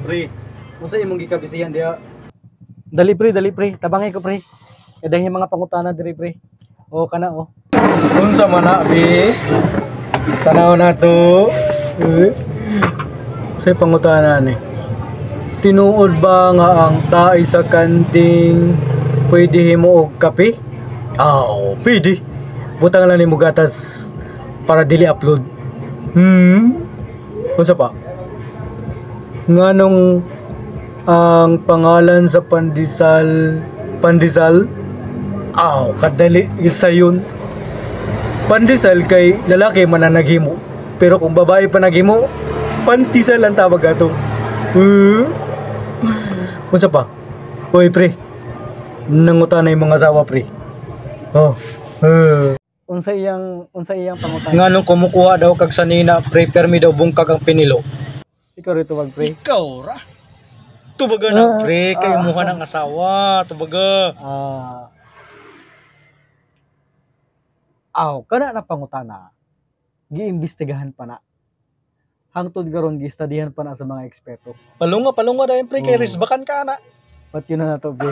Pre, musa imong gikabisihan dia. Dali pre, tabangay ko pre. Edahin mga pangutana diri pre. O kana o. Unsa man na bi? Tanaw na to. Say pangutana ni. Tinuod ba nga ang tae sa kanting pwede himo og kape? Pwede. Butang lang nimo gatas para dili upload. Unsa pa? Nganong ang pangalan sa pandesal? Kadali isa yun. Pandesal kay lalaki man ang naghimo. Pero kung babae pa naghimo, pantisal ang tawag ato. Unsa pa? Hoy pre. Nangutan na yung mga asawa pre. Unsa iyang pangutana? Nganong kumukuha daw kag sanina pre permi daw bungkag ang pinilo. Ikaw rito wag pre. Ikaw ra. Tubaga na pre kay imuha ng asawa, tubaga. Kana na pangutana. Giimbestigahan pa na. Hangtod karon giistadihan pa na sa mga eksperto. Palunga dayon pre kay risbakan ka na. Pat yun na to pre.